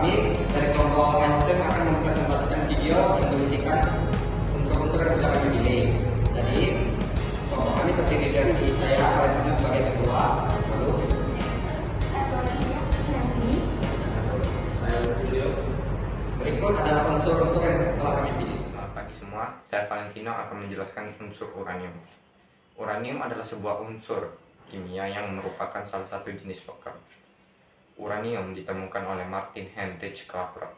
kami dari kelompok Einstein akan mempresentasikan video yang berisikan unsur-unsur yang sudah kami pilih. Jadi, kelompok kami terdiri dari saya, Valentina sebagai ketua, lalu berikut adalah unsur-unsur yang telah kami pilih. Selamat pagi semua, saya Valentino akan menjelaskan unsur uranium. Uranium adalah sebuah unsur kimia yang merupakan salah satu jenis logam. Uranium ditemukan oleh Martin Heinrich Klaproth.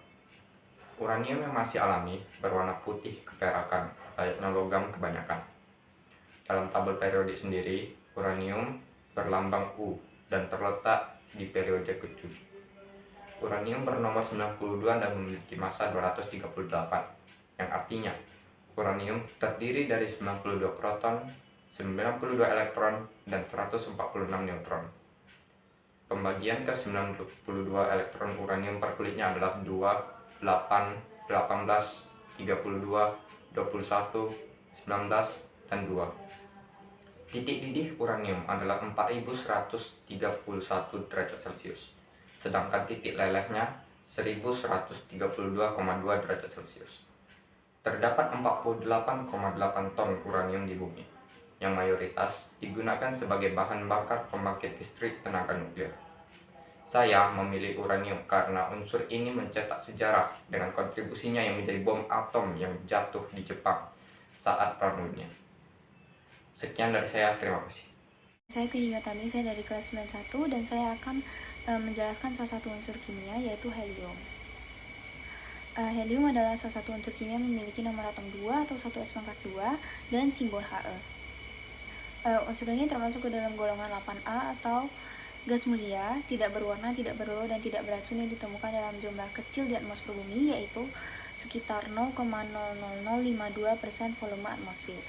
Uranium yang masih alami berwarna putih keperakan, layaknya logam kebanyakan. Dalam tabel periodik sendiri, uranium berlambang U dan terletak di periode ke-7. Uranium bernomor 92 dan memiliki massa 238, yang artinya uranium terdiri dari 92 proton, 92 elektron, dan 146 neutron. Pembagian ke 92 elektron uranium per kulitnya adalah 2, 8, 18, 32, 21, 19, dan 2. Titik didih uranium adalah 4131 derajat Celcius, sedangkan titik lelehnya 1132,2 derajat Celcius. Terdapat 48,8 ton uranium di bumi, yang mayoritas digunakan sebagai bahan bakar pembangkit listrik tenaga nuklir. Saya memilih uranium karena unsur ini mencetak sejarah dengan kontribusinya yang menjadi bom atom yang jatuh di Jepang saat Perang Dunia. Sekian dari saya, terima kasih. Saya Kini Tami, saya dari kelas 91 dan saya akan menjelaskan salah satu unsur kimia yaitu helium. Helium adalah salah satu unsur kimia memiliki nomor atom 2 atau 1s-2 dan simbol He. Unsur ini termasuk ke dalam golongan 8A atau gas mulia, tidak berwarna, tidak berlolo, dan tidak beracun yang ditemukan dalam jumlah kecil di atmosfer bumi, yaitu sekitar 0,00052% volume atmosfer.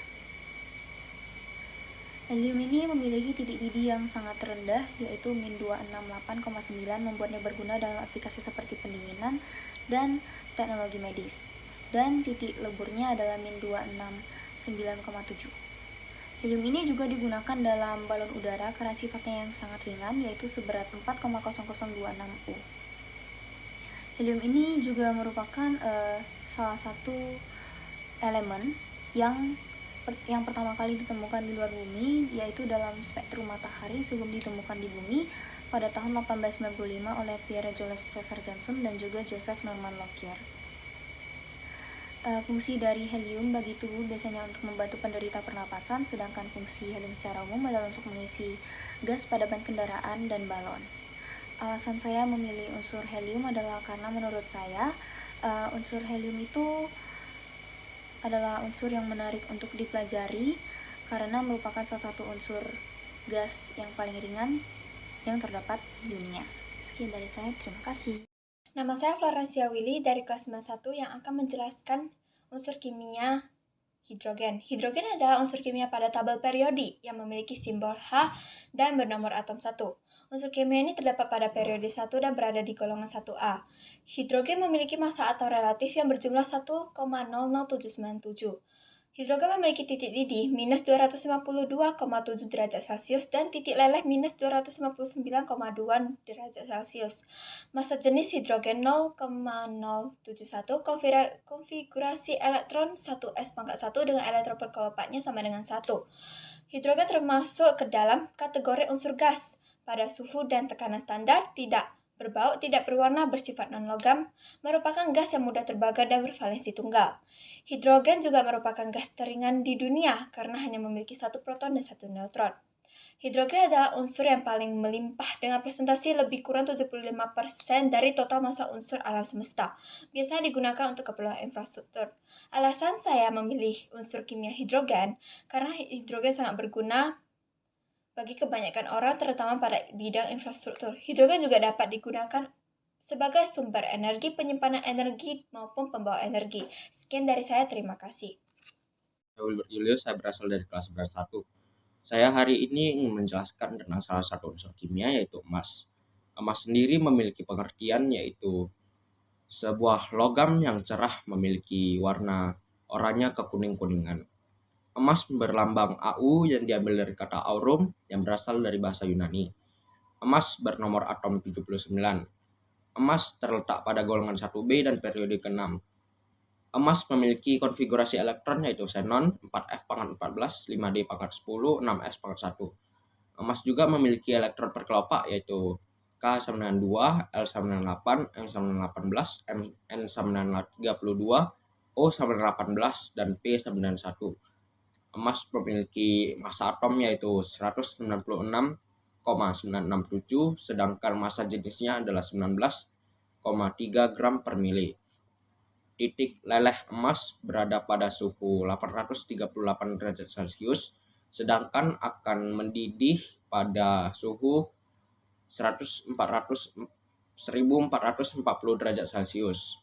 Helium ini memiliki titik didih yang sangat rendah, yaitu min 268,9, membuatnya berguna dalam aplikasi seperti pendinginan dan teknologi medis. Dan titik leburnya adalah min 269,7. Helium ini juga digunakan dalam balon udara karena sifatnya yang sangat ringan, yaitu seberat 4,0026 U. Helium ini juga merupakan salah satu elemen yang pertama kali ditemukan di luar bumi, yaitu dalam spektrum matahari sebelum ditemukan di bumi pada tahun 1895 oleh Pierre Jules César Janssen dan juga Joseph Norman Lockyer. Fungsi dari helium bagi tubuh biasanya untuk membantu penderita pernapasan, sedangkan fungsi helium secara umum adalah untuk mengisi gas pada ban kendaraan dan balon. Alasan saya memilih unsur helium adalah karena menurut saya unsur helium itu adalah unsur yang menarik untuk dipelajari karena merupakan salah satu unsur gas yang paling ringan yang terdapat di dunia. Sekian dari saya, terima kasih. Nama saya Florencia Willy dari kelas 91 yang akan menjelaskan unsur kimia hidrogen. Hidrogen adalah unsur kimia pada tabel periodik yang memiliki simbol H dan bernomor atom 1. Unsur kimia ini terdapat pada periode 1 dan berada di golongan 1A. Hidrogen memiliki massa atau relatif yang berjumlah 1,00797. Hidrogen memiliki titik didih minus 252,7 derajat Celcius dan titik leleh minus 259,2 derajat Celcius. Massa jenis hidrogen 0,071, konfigurasi elektron 1s-1 dengan elektron per kelompaknya sama dengan 1. Hidrogen termasuk ke dalam kategori unsur gas pada suhu dan tekanan standar, tidak berbau, tidak berwarna, bersifat non-logam, merupakan gas yang mudah terbakar dan bervalensi tunggal. Hidrogen juga merupakan gas teringan di dunia karena hanya memiliki satu proton dan satu neutron. Hidrogen adalah unsur yang paling melimpah dengan presentasi lebih kurang 75% dari total massa unsur alam semesta. Biasanya digunakan untuk keperluan infrastruktur. Alasan saya memilih unsur kimia hidrogen karena hidrogen sangat berguna bagi kebanyakan orang, terutama pada bidang infrastruktur. Hidrogen juga dapat digunakan sebagai sumber energi, penyimpanan energi, maupun pembawa energi. Sekian dari saya, terima kasih. Saya Wilbert Julius, saya berasal dari kelas 11-1. Saya hari ini ingin menjelaskan tentang salah satu unsur kimia yaitu emas. Emas sendiri memiliki pengertian yaitu sebuah logam yang cerah memiliki warna oranye ke kuning-kuningan. Emas berlambang AU yang diambil dari kata aurum yang berasal dari bahasa Yunani. Emas bernomor atom 79. Emas terletak pada golongan 1B dan periode ke-6. Emas memiliki konfigurasi elektron yaitu xenon 4F14, 5D pangkat 10, 6S pangkat 1. Emas juga memiliki elektron per kelopak yaitu K92, L98, M918, N932, O918, dan P91. Emas memiliki massa atom yaitu 196,967, sedangkan massa jenisnya adalah 19,3 gram per mili. Titik leleh emas berada pada suhu 838 derajat Celcius, sedangkan akan mendidih pada suhu 1440 derajat Celcius.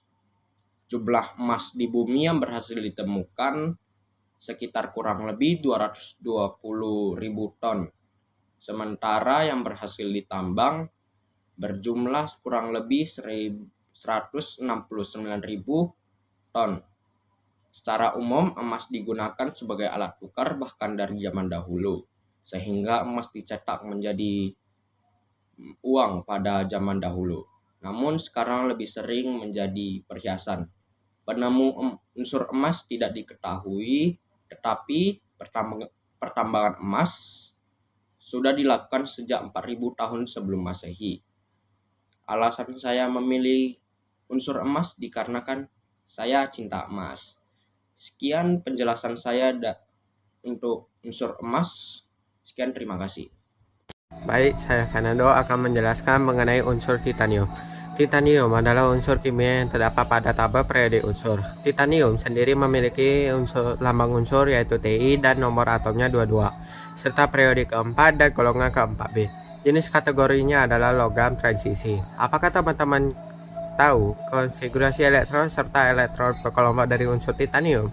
Jumlah emas di bumi yang berhasil ditemukan sekitar kurang lebih 220.000 ton. Sementara yang berhasil ditambang berjumlah kurang lebih 169.000 ton. Secara umum, emas digunakan sebagai alat tukar bahkan dari zaman dahulu, sehingga emas dicetak menjadi uang pada zaman dahulu. Namun sekarang lebih sering menjadi perhiasan. Penemu unsur emas tidak diketahui, tetapi pertambangan emas sudah dilakukan sejak 4000 tahun sebelum Masehi. Alasan saya memilih unsur emas dikarenakan saya cinta emas. Sekian penjelasan saya untuk unsur emas. Sekian, terima kasih. Baik, saya Fernando akan menjelaskan mengenai unsur titanium. Titanium adalah unsur kimia yang terdapat pada tabel periode unsur. Titanium sendiri memiliki lambang unsur yaitu Ti dan nomor atomnya 22, serta periode keempat dan golongan ke-4B. Jenis kategorinya adalah logam transisi. Apakah teman-teman tahu konfigurasi elektron serta elektron per kelompok dari unsur titanium?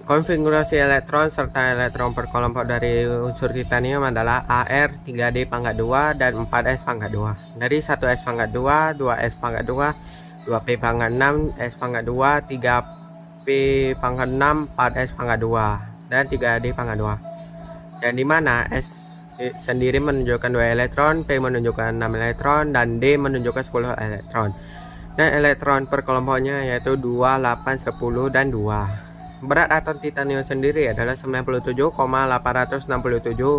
Konfigurasi elektron serta elektron per kelompok dari unsur titanium adalah Ar 3D pangkat 2 dan 4S pangkat 2. Dari 1S pangkat 2, 2S pangkat 2, 2P pangkat 6, S pangkat 2, 3P pangkat 6, 4S pangkat 2, dan 3D pangkat 2. Yang dimana S sendiri menunjukkan 2 elektron, P menunjukkan 6 elektron, dan D menunjukkan 10 elektron. Dan elektron per kelompoknya yaitu 2, 8, 10, dan 2. Berat atom titanium sendiri adalah 97,867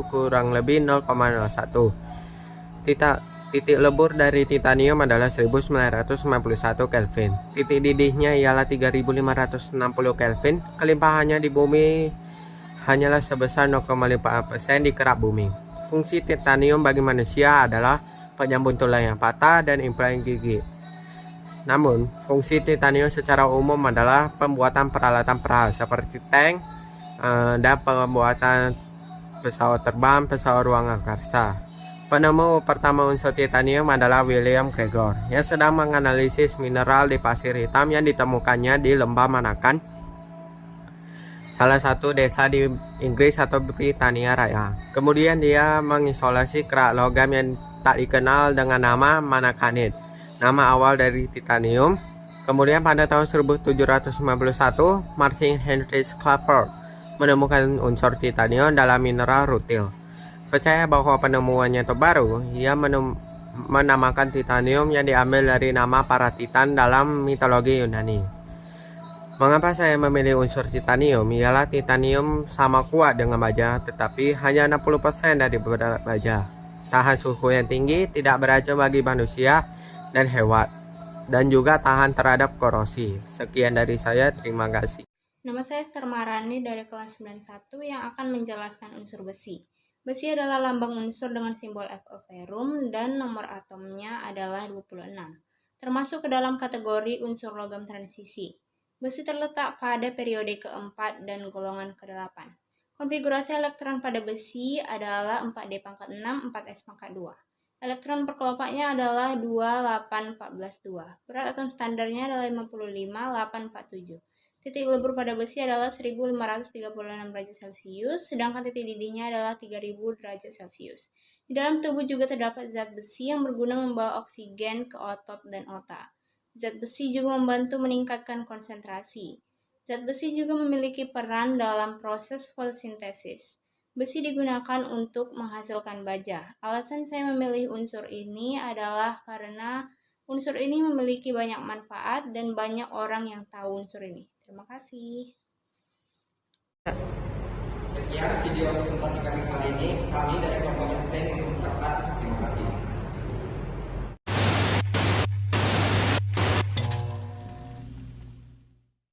kurang lebih 0,01. Titik lebur dari titanium adalah 1991 Kelvin. Titik didihnya ialah 3560 Kelvin. Kelimpahannya di bumi hanyalah sebesar 0,5% di kerak bumi. Fungsi titanium bagi manusia adalah penyambung tulang yang patah dan implan gigi. Namun, fungsi titanium secara umum adalah pembuatan peralatan perang seperti tank dan pembuatan pesawat terbang, pesawat ruang angkasa. Penemu pertama unsur titanium adalah William Gregor yang sedang menganalisis mineral di pasir hitam yang ditemukannya di lembah Manakan, salah satu desa di Inggris atau Britania Raya. Kemudian dia mengisolasi kerak logam yang tak dikenal dengan nama Manakanite, nama awal dari titanium. Kemudian pada tahun 1791, Martin Henry Clapper menemukan unsur titanium dalam mineral rutil. Percaya bahwa penemuannya itu baru, ia menamakan titanium yang diambil dari nama para titan dalam mitologi Yunani. Mengapa saya memilih unsur titanium? Ialah titanium sama kuat dengan baja, tetapi hanya 60% dari berat baja. Tahan suhu yang tinggi, tidak beracun bagi manusia dan hewan, dan juga tahan terhadap korosi. Sekian dari saya, terima kasih. Nama saya Esther Marani dari kelas 91 yang akan menjelaskan unsur besi. Besi adalah lambang unsur dengan simbol Fe, dan nomor atomnya adalah 26, termasuk ke dalam kategori unsur logam transisi. Besi terletak pada periode keempat dan golongan ke-8. Konfigurasi elektron pada besi adalah 4D pangkat 6, 4S pangkat 2. Elektron per kelompoknya adalah 2, 8, 14, 2. Berat atom standarnya adalah 55, 8, 47. Titik lebur pada besi adalah 1536 derajat Celcius, sedangkan titik didihnya adalah 3000 derajat Celcius. Di dalam tubuh juga terdapat zat besi yang berguna membawa oksigen ke otot dan otak. Zat besi juga membantu meningkatkan konsentrasi. Zat besi juga memiliki peran dalam proses fotosintesis. Besi digunakan untuk menghasilkan baja. Alasan saya memilih unsur ini adalah karena unsur ini memiliki banyak manfaat dan banyak orang yang tahu unsur ini. Terima kasih. Sekian video presentasi kami kali ini. Kami dari kelompok ST mengucapkan